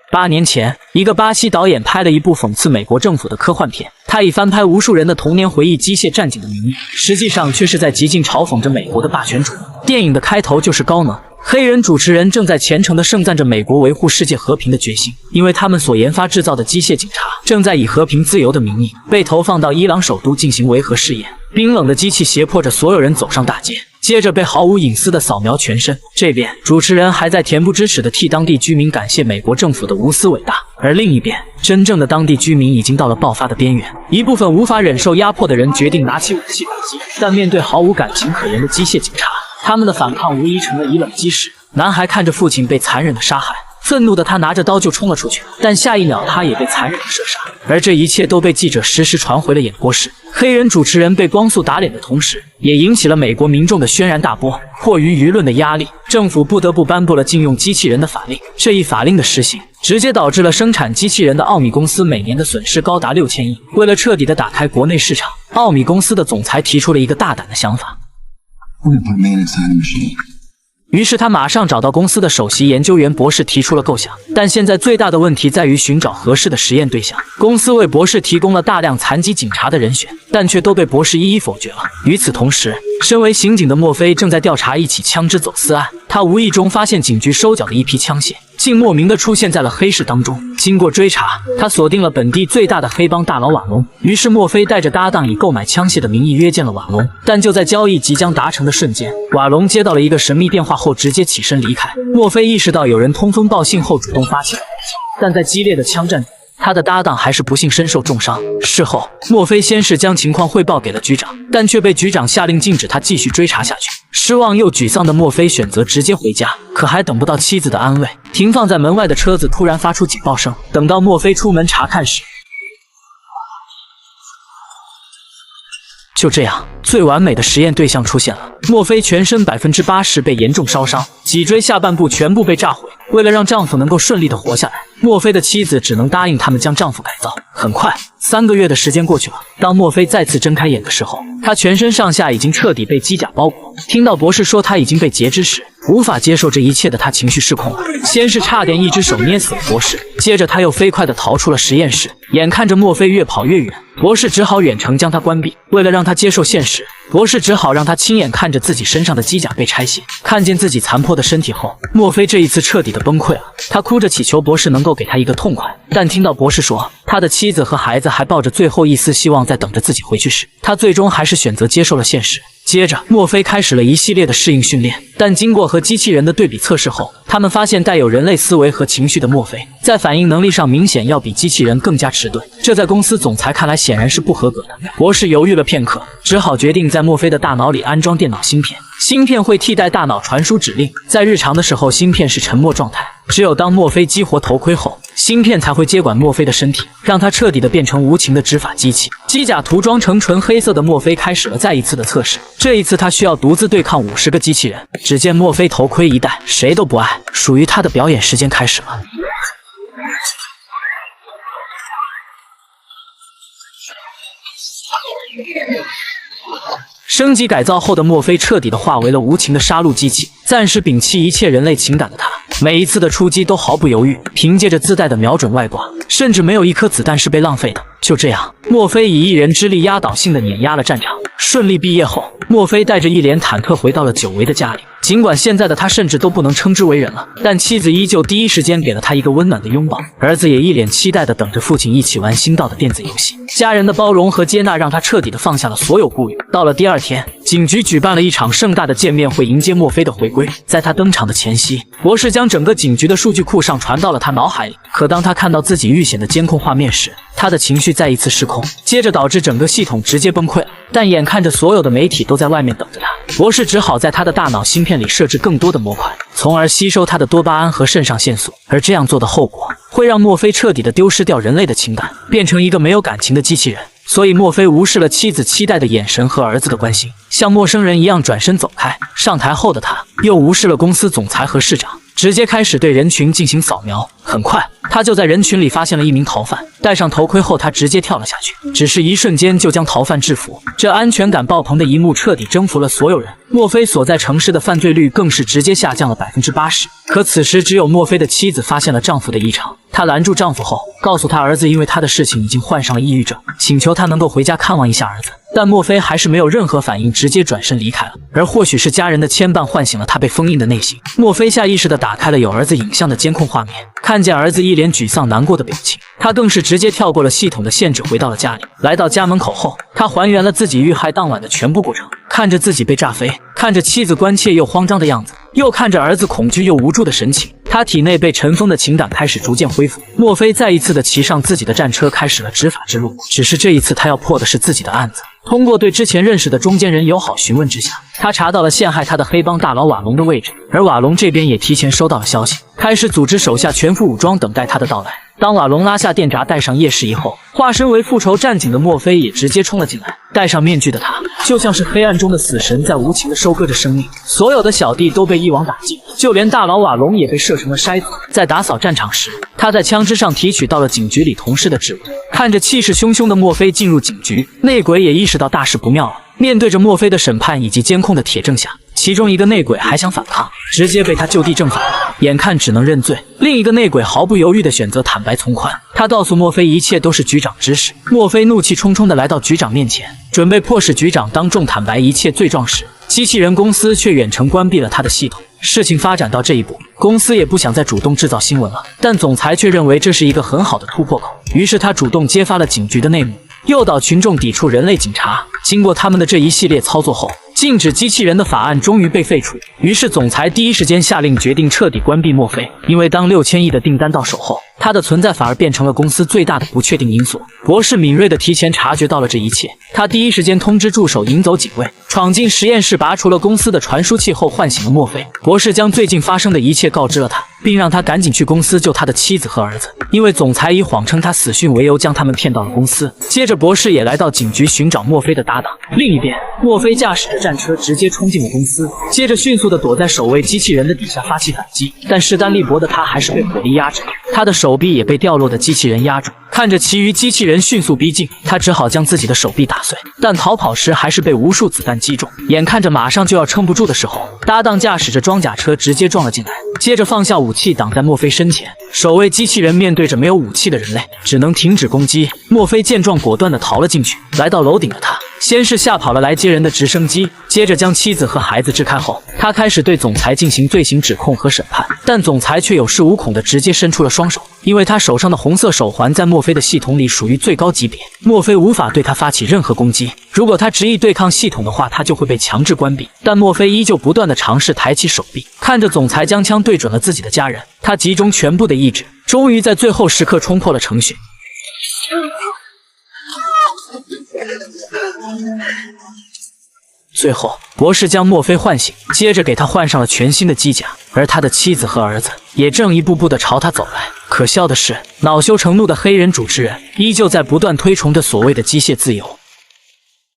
8年前，一个巴西导演拍了一部讽刺美国政府的科幻片，他以翻拍无数人的童年回忆《机械战警》的名义，实际上却是在极尽嘲讽着美国的霸权主义。电影的开头就是高能。黑人主持人正在虔诚地盛赞着美国维护世界和平的决心，因为他们所研发制造的机械警察正在以和平自由的名义被投放到伊朗首都进行维和试验。冰冷的机器胁迫着所有人走上大街，接着被毫无隐私地扫描全身。这边主持人还在恬不知耻地替当地居民感谢美国政府的无私伟大，而另一边，真正的当地居民已经到了爆发的边缘。一部分无法忍受压迫的人决定拿起武器反击，但面对毫无感情可言的机械警察，他们的反抗无疑成了以冷击石。男孩看着父亲被残忍的杀害，愤怒的他拿着刀就冲了出去，但下一秒他也被残忍的射杀。而这一切都被记者实时传回了演播室。黑人主持人被光速打脸的同时，也引起了美国民众的轩然大波。迫于舆论的压力，政府不得不颁布了禁用机器人的法令。这一法令的实行，直接导致了生产机器人的奥米公司每年的损失高达6000亿。为了彻底的打开国内市场，奥米公司的总裁提出了一个大胆的想法。于是他马上找到公司的首席研究员博士提出了构想，但现在最大的问题在于寻找合适的实验对象。公司为博士提供了大量残疾警察的人选，但却都被博士一一否决了。与此同时，身为刑警的墨菲正在调查一起枪支走私案，他无意中发现警局收缴的一批枪械竟莫名的出现在了黑市当中。经过追查，他锁定了本地最大的黑帮大佬瓦隆。于是墨菲带着搭档以购买枪械的名义约见了瓦隆，但就在交易即将达成的瞬间，瓦隆接到了一个神秘电话后直接起身离开。墨菲意识到有人通风报信后主动发起了攻击，但在激烈的枪战中，他的搭档还是不幸身受重伤。事后，墨菲先是将情况汇报给了局长，但却被局长下令禁止他继续追查下去。失望又沮丧的墨菲选择直接回家，可还等不到妻子的安慰，停放在门外的车子突然发出警报声。等到墨菲出门查看时，就这样，最完美的实验对象出现了。墨菲全身80%被严重烧伤，脊椎下半部全部被炸毁。为了让丈夫能够顺利的活下来，墨菲的妻子只能答应他们将丈夫改造。很快，3个月的时间过去了。当墨菲再次睁开眼的时候，他全身上下已经彻底被机甲包裹。听到博士说他已经被截肢时，无法接受这一切的他情绪失控了。先是差点一只手捏死了博士，接着他又飞快地逃出了实验室。眼看着墨菲越跑越远，博士只好远程将他关闭。为了让他接受现实，博士只好让他亲眼看着自己身上的机甲被拆卸。看见自己残破的身体后，墨菲这一次彻底的崩溃了。他哭着祈求博士能够给他一个痛快，但听到博士说他的妻子和孩子还抱着最后一丝希望在等着自己回去时，他最终还是选择接受了现实。接着，墨菲开始了一系列的适应训练，但经过和机器人的对比测试后，他们发现带有人类思维和情绪的墨菲在反应能力上明显要比机器人更加迟钝，这在公司总裁看来显然是不合格的。博士犹豫了片刻，只好决定在墨菲的大脑里安装电脑芯片，芯片会替代大脑传输指令。在日常的时候，芯片是沉默状态，只有当墨菲激活头盔后，芯片才会接管墨菲的身体，让他彻底的变成无情的执法机器。机甲涂装成纯黑色的墨菲开始了再一次的测试，这一次他需要独自对抗50个机器人。只见墨菲头盔一戴，谁都不爱，属于他的表演时间开始了。升级改造后的墨菲彻底的化为了无情的杀戮机器，暂时摒弃一切人类情感的他，每一次的出击都毫不犹豫，凭借着自带的瞄准外挂，甚至没有一颗子弹是被浪费的。就这样，墨菲以一人之力压倒性的碾压了战场。顺利毕业后，墨菲带着一脸忐忑回到了久违的家里。尽管现在的他甚至都不能称之为人了，但妻子依旧第一时间给了他一个温暖的拥抱，儿子也一脸期待地等着父亲一起玩新到的电子游戏。家人的包容和接纳让他彻底地放下了所有顾虑。到了第二天，警局举办了一场盛大的见面会迎接墨菲的回归。在他登场的前夕，博士将整个警局的数据库上传到了他脑海里。可当他看到自己预显的监控画面时，他的情绪再一次失控，接着导致整个系统直接崩溃了。但眼看着所有的媒体都在外面等着他，博士只好在他的大脑芯片里设置更多的模块，从而吸收他的多巴胺和肾上腺素。而这样做的后果会让墨菲彻底的丢失掉人类的情感，变成一个没有感情的机器人。所以墨菲无视了妻子期待的眼神和儿子的关心，像陌生人一样转身走开。上台后的他又无视了公司总裁和市长，直接开始对人群进行扫描。很快，他就在人群里发现了一名逃犯，戴上头盔后，他直接跳了下去，只是一瞬间就将逃犯制服。这安全感爆棚的一幕彻底征服了所有人。墨菲所在城市的犯罪率更是直接下降了80%。可此时，只有墨菲的妻子发现了丈夫的异常。她拦住丈夫后，告诉他儿子因为他的事情已经患上了抑郁症，请求他能够回家看望一下儿子。但墨菲还是没有任何反应，直接转身离开了。而或许是家人的牵绊唤醒了他被封印的内心，墨菲下意识地打开了有儿子影像的监控画面，看见儿子一脸沮丧难过的表情，他更是直接跳过了系统的限制，回到了家里。来到家门口后，他还原了自己遇害当晚的全部过程，看着自己被炸飞，看着妻子关切又慌张的样子，又看着儿子恐惧又无助的神情，他体内被尘封的情感开始逐渐恢复。墨菲再一次的骑上自己的战车，开始了执法之路。只是这一次，他要破的是自己的案子。通过对之前认识的中间人友好询问之下，他查到了陷害他的黑帮大佬瓦隆的位置，而瓦隆这边也提前收到了消息，开始组织手下全副武装，等待他的到来。当瓦隆拉下电闸，戴上夜视仪后，化身为复仇战警的墨菲也直接冲了进来。戴上面具的他，就像是黑暗中的死神，在无情地收割着生命。所有的小弟都被一网打尽，就连大佬瓦隆也被射成了筛子。在打扫战场时，他在枪支上提取到了警局里同事的指纹。看着气势汹汹的墨菲进入警局，内鬼也意识到大事不妙了。面对着墨菲的审判以及监控的铁证下，其中一个内鬼还想反抗，直接被他就地正法了，眼看只能认罪。另一个内鬼毫不犹豫地选择坦白从宽，他告诉墨菲一切都是局长指使。墨菲怒气冲冲地来到局长面前，准备迫使局长当众坦白一切罪状时，机器人公司却远程关闭了他的系统。事情发展到这一步，公司也不想再主动制造新闻了，但总裁却认为这是一个很好的突破口，于是他主动揭发了警局的内幕，诱导群众抵触人类警察。经过他们的这一系列操作后，禁止机器人的法案终于被废除。于是总裁第一时间下令决定彻底关闭墨菲，因为当6000亿的订单到手后，他的存在反而变成了公司最大的不确定因素。博士敏锐地提前察觉到了这一切，他第一时间通知助手引走警卫，闯进实验室拔除了公司的传输器后唤醒了墨菲。博士将最近发生的一切告知了他，并让他赶紧去公司救他的妻子和儿子，因为总裁以谎称他死讯为由将他们骗到了公司。接着博士也来到警局寻找墨菲的搭档。另一边，墨菲驾驶着战车直接冲进了公司，接着迅速地躲在守卫机器人的底下发起反击，但势单力薄的他还是被火力压制，他的手臂也被掉落的机器人压住。看着其余机器人迅速逼近，他只好将自己的手臂打碎，但逃跑时还是被无数子弹击中。眼看着马上就要撑不住的时候，搭档驾驶着装甲车直接撞了进来，接着放下武器挡在墨菲身前。守卫机器人面对着没有武器的人类，只能停止攻击。墨菲见状果断地逃了进去。来到楼顶的他，先是吓跑了来接人的直升机，接着将妻子和孩子支开后，他开始对总裁进行罪行指控和审判。但总裁却有恃无恐地直接伸出了双手，因为他手上的红色手环在墨菲的系统里属于最高级别，墨菲无法对他发起任何攻击。如果他执意对抗系统的话，他就会被强制关闭。但墨菲依旧不断地尝试抬起手臂，看着总裁将枪对准了自己的家人，他集中全部的意志，终于在最后时刻冲破了程序。最后，博士将墨菲唤醒，接着给他换上了全新的机甲，而他的妻子和儿子也正一步步地朝他走来。可笑的是，恼羞成怒的黑人主持人依旧在不断推崇着所谓的机械自由。